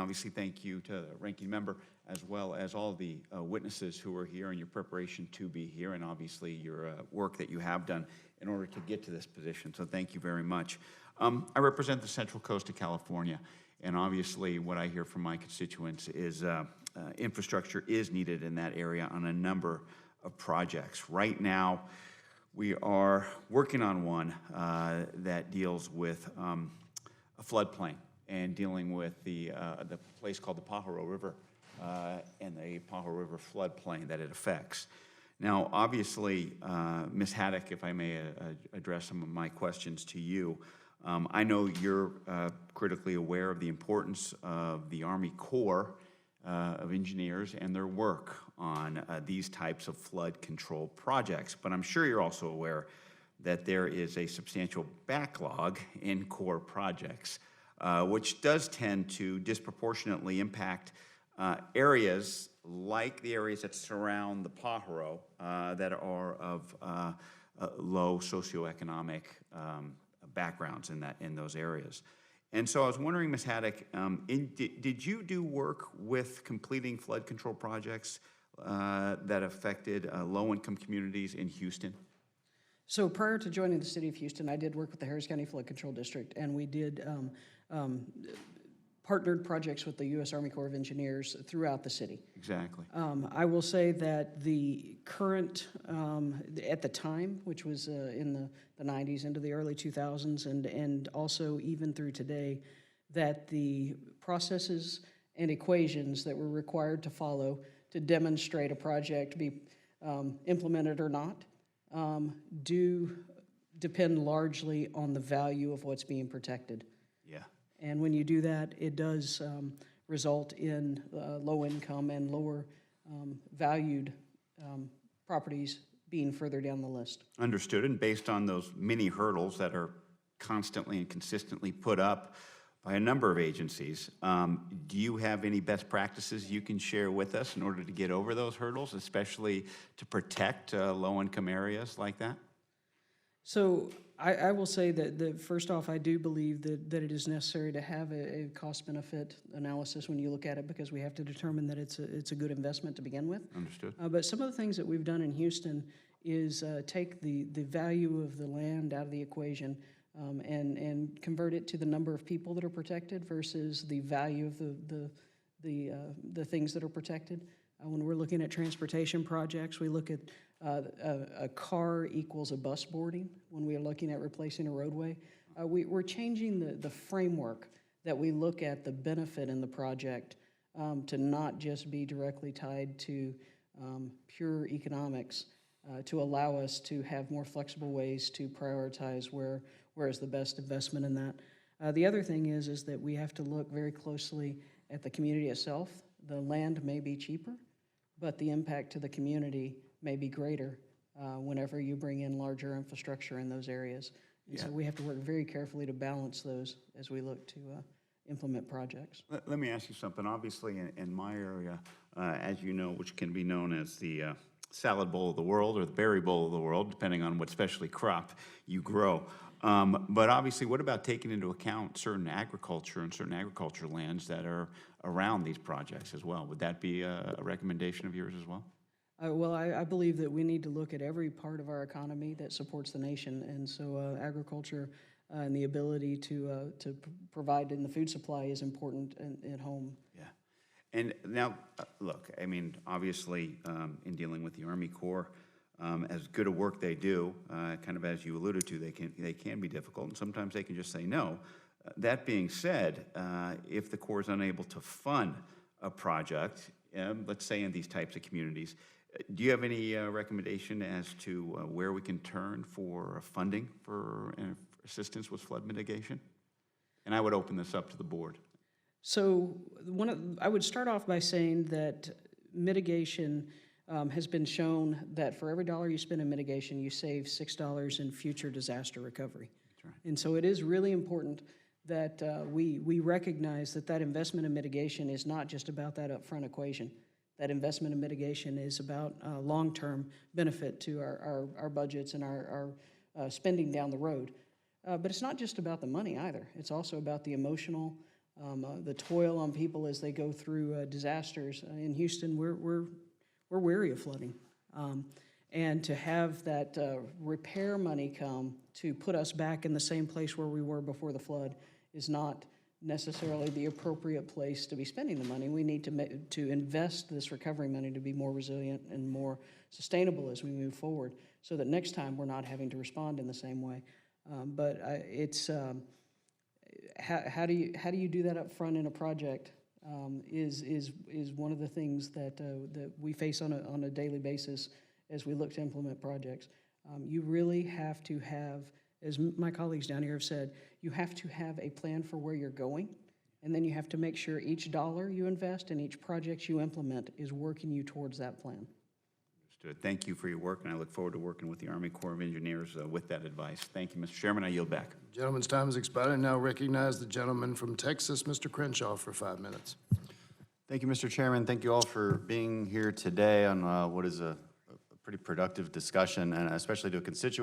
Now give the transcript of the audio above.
obviously thank you to the ranking member as well as all the witnesses who are here and your preparation to be here, and obviously your work that you have done in order to get to this position. So thank you very much. I represent the Central Coast of California, and obviously what I hear from my constituents is infrastructure is needed in that area on a number of projects. Right now, we are working on one that deals with a floodplain and dealing with the place called the Pajaro River and the Pajaro River floodplain that it affects. Now, obviously, Ms. Haddock, if I may address some of my questions to you, I know you're critically aware of the importance of the Army Corps of Engineers and their work on these types of flood control projects, but I'm sure you're also aware that there is a substantial backlog in Corps projects, which does tend to disproportionately impact areas like the areas that surround the Pajaro that are of low socioeconomic backgrounds in those areas. And so I was wondering, Ms. Haddock, did you do work with completing flood control projects that affected low-income communities in Houston? So prior to joining the City of Houston, I did work with the Harris County Flood Control District, and we did partnered projects with the U.S. Army Corps of Engineers throughout the city. Exactly. I will say that the current, at the time, which was in the 90s into the early 2000s, and also even through today, that the processes and equations that were required to follow to demonstrate a project be implemented or not do depend largely on the value of what's being protected. Yeah. And when you do that, it does result in low income and lower valued properties being further down the list. Understood. And based on those many hurdles that are constantly and consistently put up by a number of agencies, do you have any best practices you can share with us in order to get over those hurdles, especially to protect low-income areas like that? So I will say that first off, I do believe that it is necessary to have a cost-benefit analysis when you look at it, because we have to determine that it's a good investment to begin with. Understood. But some of the things that we've done in Houston is take the value of the land out of the equation and convert it to the number of people that are protected versus the value of the things that are protected. When we're looking at transportation projects, we look at a car equals a bus boarding. When we are looking at replacing a roadway, we're changing the framework that we look at the benefit in the project to not just be directly tied to pure economics, to allow us to have more flexible ways to prioritize where is the best investment in that. The other thing is that we have to look very closely at the community itself. The land may be cheaper, but the impact to the community may be greater whenever you bring in larger infrastructure in those areas. And so we have to work very carefully to balance those as we look to implement projects. Let me ask you something. Obviously, in my area, as you know, which can be known as the salad bowl of the world or the berry bowl of the world, depending on what specialty crop you grow. But obviously, what about taking into account certain agriculture and certain agriculture lands that are around these projects as well? Would that be a recommendation of yours as well? Well, I believe that we need to look at every part of our economy that supports the nation, and so agriculture and the ability to provide in the food supply is important at home. Yeah. And now, look, I mean, obviously, in dealing with the Army Corps, as good a work they do, kind of as you alluded to, they can be difficult, and sometimes they can just say no. That being said, if the Corps is unable to fund a project, let's say in these types of communities, do you have any recommendation as to where we can turn for funding for assistance with flood mitigation? And I would open this up to the board. So I would start off by saying that mitigation has been shown that for every dollar you spend in mitigation, you save $6 in future disaster recovery. That's right. And so it is really important that we recognize that investment in mitigation is not just about that upfront equation. That investment in mitigation is about long-term benefit to our budgets and our spending down the road. But it's not just about the money either. It's also about the emotional the toil on people as they go through disasters. In Houston, we're wary of flooding. And to have that repair money come to put us back in the same place where we were before the flood is not necessarily the appropriate place to be spending the money. We need to invest this recovery money to be more resilient and more sustainable as we move forward, so that next time we're not having to respond in the same way. How do you do that up front in a project is one of the things that we face on a daily basis as we look to implement projects. You really have to have, as my colleagues down here have said, you have to have a plan for where you're going, and then you have to make sure each dollar you invest and each project you implement is working you towards that plan. Understood. Thank you for your work, and I look forward to working with the Army Corps of Engineers with that advice. Thank you, Mr. Chairman. I yield back. Gentleman's time has expired. I now recognize the gentleman from Texas, Mr. Crenshaw, for 5 minutes. Thank you, Mr. Chairman. Thank you all for being here today on what is a pretty productive discussion, and especially to a constituent